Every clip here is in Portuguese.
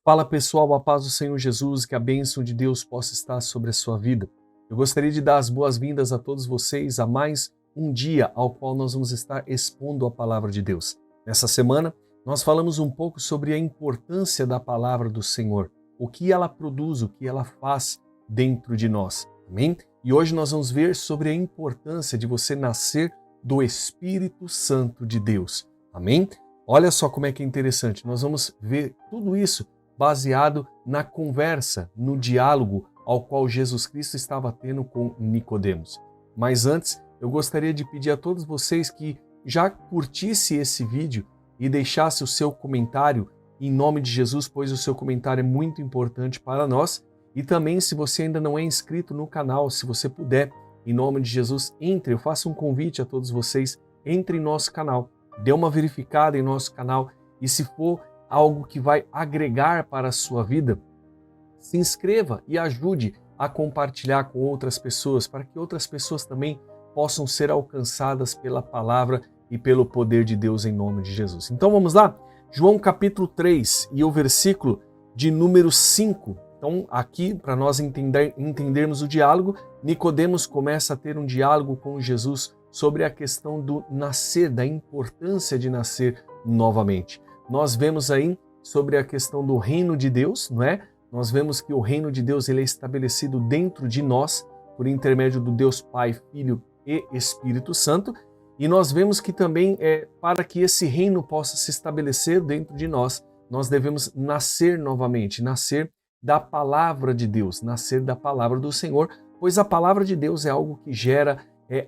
Fala pessoal, a paz do Senhor Jesus, que a bênção de Deus possa estar sobre a sua vida. Eu gostaria de dar as boas-vindas a todos vocês a mais um dia ao qual nós vamos estar expondo a palavra de Deus. Nessa semana, nós falamos um pouco sobre a importância da palavra do Senhor, o que ela produz, o que ela faz dentro de nós. Amém? E hoje nós vamos ver sobre a importância de você nascer do Espírito Santo de Deus. Amém? Olha só como é que é interessante. Nós vamos ver tudo isso baseado na conversa, no diálogo ao qual Jesus Cristo estava tendo com Nicodemos. Mas antes, eu gostaria de pedir a todos vocês que já curtisse esse vídeo e deixasse o seu comentário em nome de Jesus, pois o seu comentário é muito importante para nós. E também, se você ainda não é inscrito no canal, se você puder, em nome de Jesus, entre. Eu faço um convite a todos vocês, entre em nosso canal, dê uma verificada em nosso canal e se for algo que vai agregar para a sua vida, se inscreva e ajude a compartilhar com outras pessoas, para que outras pessoas também possam ser alcançadas pela palavra e pelo poder de Deus em nome de Jesus. Então vamos lá? João capítulo 3 e o versículo de número 5. Então aqui, para nós entendermos o diálogo, Nicodemos começa a ter um diálogo com Jesus sobre a questão do nascer, da importância de nascer novamente. Nós vemos aí sobre a questão do reino de Deus, não é? Nós vemos que o reino de Deus ele é estabelecido dentro de nós, por intermédio do Deus Pai, Filho e Espírito Santo. E nós vemos que também, para que esse reino possa se estabelecer dentro de nós, nós devemos nascer novamente, nascer da palavra de Deus, nascer da palavra do Senhor, pois a palavra de Deus é algo que gera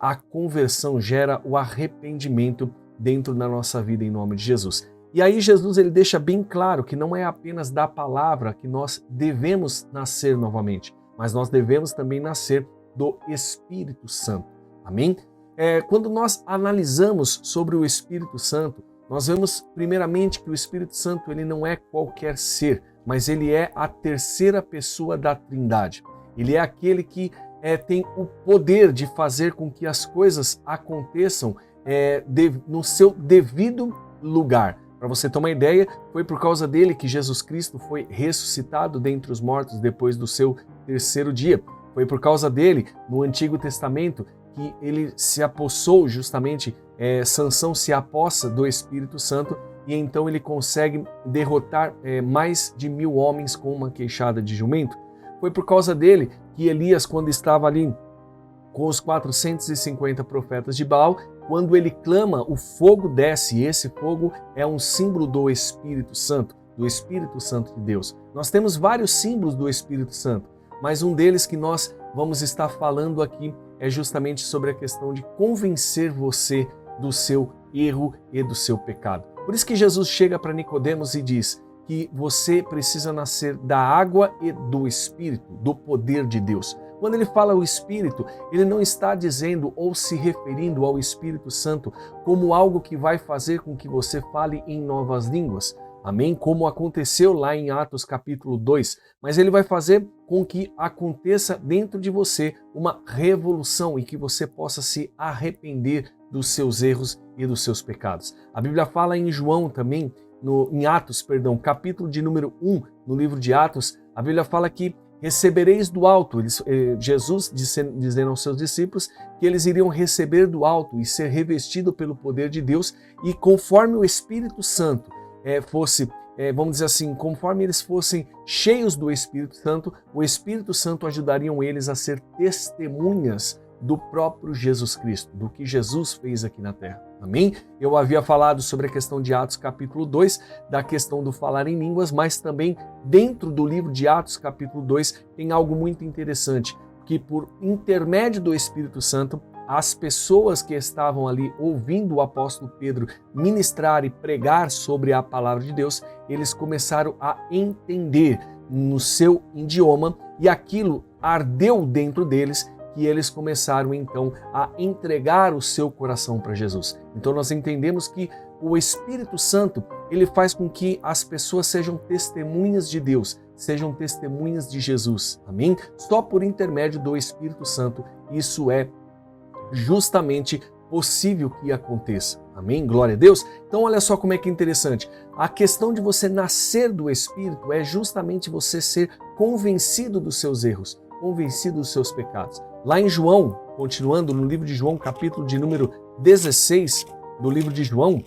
a conversão, gera o arrependimento dentro da nossa vida em nome de Jesus. E aí Jesus ele deixa bem claro que não é apenas da palavra que nós devemos nascer novamente, mas nós devemos também nascer do Espírito Santo. Amém? Quando nós analisamos sobre o Espírito Santo, nós vemos primeiramente que o Espírito Santo ele não é qualquer ser, mas ele é a terceira pessoa da Trindade. Ele é aquele que tem o poder de fazer com que as coisas aconteçam no seu devido lugar. Para você ter uma ideia, foi por causa dele que Jesus Cristo foi ressuscitado dentre os mortos depois do seu terceiro dia. Foi por causa dele, no Antigo Testamento, que ele se apossou justamente, Sansão se apossa do Espírito Santo e então ele consegue derrotar mais de 1000 homens com uma queixada de jumento. Foi por causa dele que Elias, quando estava ali com os 450 profetas de Baal, quando ele clama, o fogo desce, e esse fogo é um símbolo do Espírito Santo de Deus. Nós temos vários símbolos do Espírito Santo, mas um deles que nós vamos estar falando aqui é justamente sobre a questão de convencer você do seu erro e do seu pecado. Por isso que Jesus chega para Nicodemos e diz que você precisa nascer da água e do Espírito, do poder de Deus. Quando ele fala o Espírito, ele não está dizendo ou se referindo ao Espírito Santo como algo que vai fazer com que você fale em novas línguas. Amém? Como aconteceu lá em Atos capítulo 2. Mas ele vai fazer com que aconteça dentro de você uma revolução e que você possa se arrepender dos seus erros e dos seus pecados. A Bíblia fala em João também, em Atos, capítulo de número 1, no livro de Atos, a Bíblia fala que recebereis do alto, Jesus dizendo aos seus discípulos que eles iriam receber do alto e ser revestido pelo poder de Deus, e conforme o Espírito Santo fosse, vamos dizer assim, conforme eles fossem cheios do Espírito Santo, o Espírito Santo ajudariam eles a ser testemunhas do próprio Jesus Cristo, do que Jesus fez aqui na terra. Amém? Eu havia falado sobre a questão de Atos capítulo 2, da questão do falar em línguas, mas também dentro do livro de Atos capítulo 2 tem algo muito interessante, que por intermédio do Espírito Santo, as pessoas que estavam ali ouvindo o apóstolo Pedro ministrar e pregar sobre a palavra de Deus, eles começaram a entender no seu idioma e aquilo ardeu dentro deles, que eles começaram então a entregar o seu coração para Jesus. Então nós entendemos que o Espírito Santo, ele faz com que as pessoas sejam testemunhas de Deus, sejam testemunhas de Jesus. Amém? Só por intermédio do Espírito Santo, isso é justamente possível que aconteça. Amém? Glória a Deus. Então olha só como é que é interessante. A questão de você nascer do Espírito é justamente você ser convencido dos seus erros, convencido dos seus pecados. Lá em João, continuando no livro de João, capítulo de número 16 do livro de João,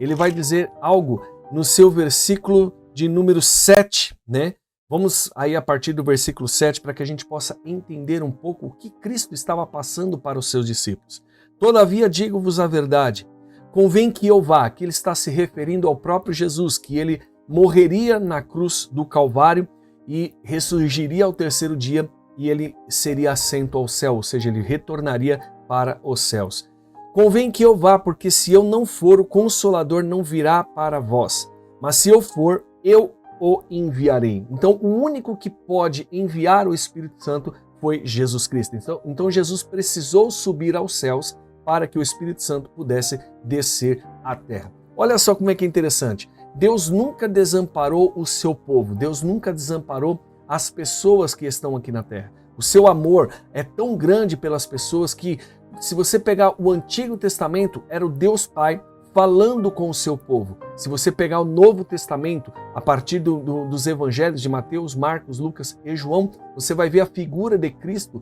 ele vai dizer algo no seu versículo de número 7, né? Vamos aí a partir do versículo 7 para que a gente possa entender um pouco o que Cristo estava passando para os seus discípulos. Todavia digo-vos a verdade, convém que eu vá, que ele está se referindo ao próprio Jesus, que ele morreria na cruz do Calvário e ressurgiria ao terceiro dia e ele seria assento ao céu, ou seja, ele retornaria para os céus. Convém que eu vá, porque se eu não for, o Consolador não virá para vós, mas se eu for, eu o enviarei. Então, o único que pode enviar o Espírito Santo foi Jesus Cristo. Então Jesus precisou subir aos céus para que o Espírito Santo pudesse descer à terra. Olha só como é que é interessante. Deus nunca desamparou o seu povo. Deus nunca desamparou as pessoas que estão aqui na terra. O seu amor é tão grande pelas pessoas que, se você pegar o Antigo Testamento, era o Deus Pai falando com o seu povo. Se você pegar o Novo Testamento, a partir dos evangelhos de Mateus, Marcos, Lucas e João, você vai ver a figura de Cristo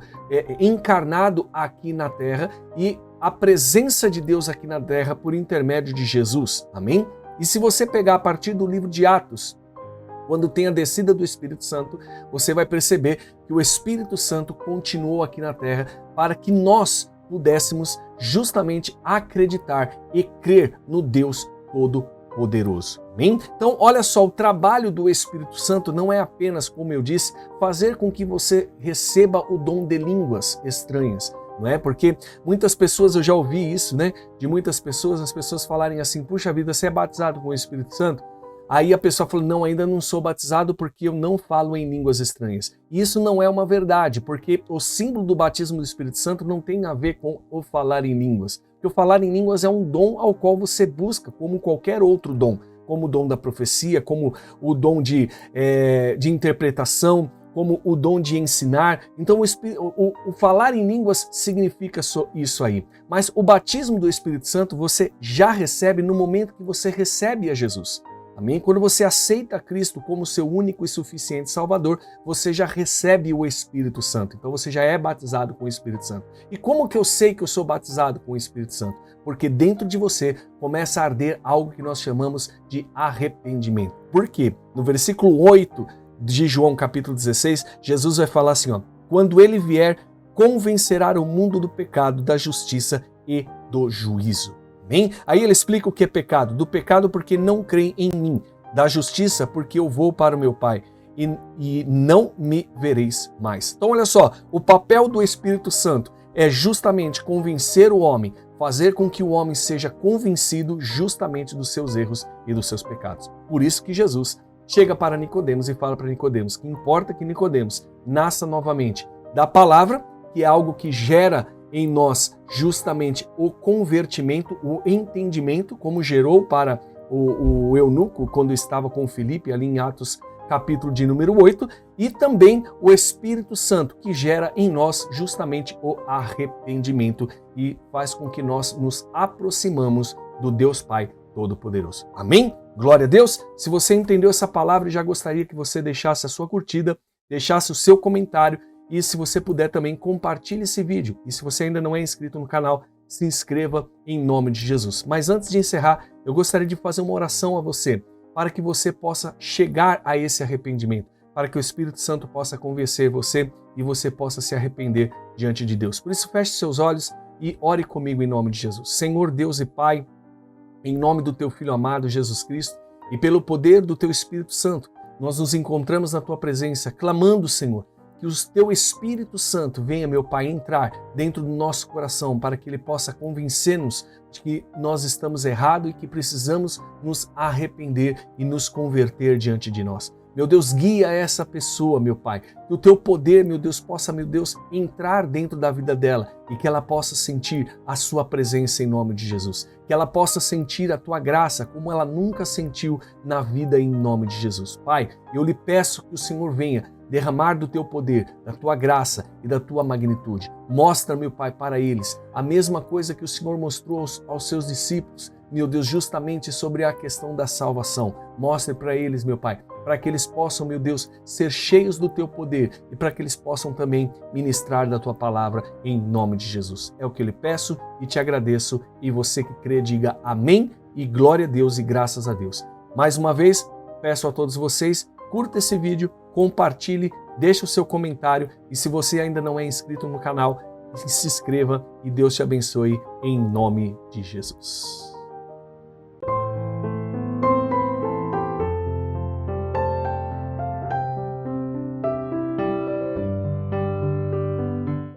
encarnado aqui na terra e a presença de Deus aqui na terra por intermédio de Jesus. Amém? E se você pegar a partir do livro de Atos, quando tem a descida do Espírito Santo, você vai perceber que o Espírito Santo continuou aqui na terra para que nós pudéssemos justamente acreditar e crer no Deus Todo-Poderoso. Amém? Então, olha só, o trabalho do Espírito Santo não é apenas, como eu disse, fazer com que você receba o dom de línguas estranhas, não é? Porque muitas pessoas, eu já ouvi isso, né? De muitas pessoas, as pessoas falarem assim, puxa vida, você é batizado com o Espírito Santo? Aí a pessoa falou, não, ainda não sou batizado porque eu não falo em línguas estranhas. E isso não é uma verdade, porque o símbolo do batismo do Espírito Santo não tem a ver com o falar em línguas. Porque o falar em línguas é um dom ao qual você busca, como qualquer outro dom. Como o dom da profecia, como o dom de interpretação, como o dom de ensinar. Então o falar em línguas significa isso aí. Mas o batismo do Espírito Santo você já recebe no momento que você recebe a Jesus. Amém? Quando você aceita Cristo como seu único e suficiente Salvador, você já recebe o Espírito Santo. Então você já é batizado com o Espírito Santo. E como que eu sei que eu sou batizado com o Espírito Santo? Porque dentro de você começa a arder algo que nós chamamos de arrependimento. Por quê? No versículo 8 de João capítulo 16, Jesus vai falar assim, ó, quando ele vier, convencerá o mundo do pecado, da justiça e do juízo. Amém? Aí ele explica o que é pecado. Do pecado porque não creem em mim. Da justiça porque eu vou para o meu Pai e não me vereis mais. Então olha só, o papel do Espírito Santo é justamente convencer o homem, fazer com que o homem seja convencido justamente dos seus erros e dos seus pecados. Por isso que Jesus chega para Nicodemos e fala para Nicodemos que importa que Nicodemos nasça novamente da palavra, que é algo que gera em nós justamente o convertimento, o entendimento, como gerou para o eunuco quando estava com Filipe, ali em Atos capítulo de número 8, e também o Espírito Santo, que gera em nós justamente o arrependimento e faz com que nós nos aproximamos do Deus Pai Todo-Poderoso. Amém? Glória a Deus! Se você entendeu essa palavra, já gostaria que você deixasse a sua curtida, deixasse o seu comentário, e se você puder também, compartilhe esse vídeo. E se você ainda não é inscrito no canal, se inscreva em nome de Jesus. Mas antes de encerrar, eu gostaria de fazer uma oração a você, para que você possa chegar a esse arrependimento, para que o Espírito Santo possa convencer você e você possa se arrepender diante de Deus. Por isso, feche seus olhos e ore comigo em nome de Jesus. Senhor Deus e Pai, em nome do Teu Filho amado Jesus Cristo e pelo poder do Teu Espírito Santo, nós nos encontramos na Tua presença, clamando, Senhor, que o Teu Espírito Santo venha, meu Pai, entrar dentro do nosso coração para que Ele possa convencer-nos de que nós estamos errados e que precisamos nos arrepender e nos converter diante de nós. Meu Deus, guia essa pessoa, meu Pai, que o Teu poder, meu Deus, possa, meu Deus, entrar dentro da vida dela e que ela possa sentir a Sua presença em nome de Jesus. Que ela possa sentir a Tua graça como ela nunca sentiu na vida em nome de Jesus. Pai, eu lhe peço que o Senhor venha derramar do teu poder, da tua graça e da tua magnitude. Mostra, meu Pai, para eles a mesma coisa que o Senhor mostrou aos seus discípulos, meu Deus, justamente sobre a questão da salvação. Mostre para eles, meu Pai, para que eles possam, meu Deus, ser cheios do teu poder e para que eles possam também ministrar da tua palavra em nome de Jesus. É o que eu lhe peço e te agradeço, e você que crê, diga amém e glória a Deus e graças a Deus. Mais uma vez, peço a todos vocês, curta esse vídeo, compartilhe, deixe o seu comentário e se você ainda não é inscrito no canal, se inscreva e Deus te abençoe em nome de Jesus.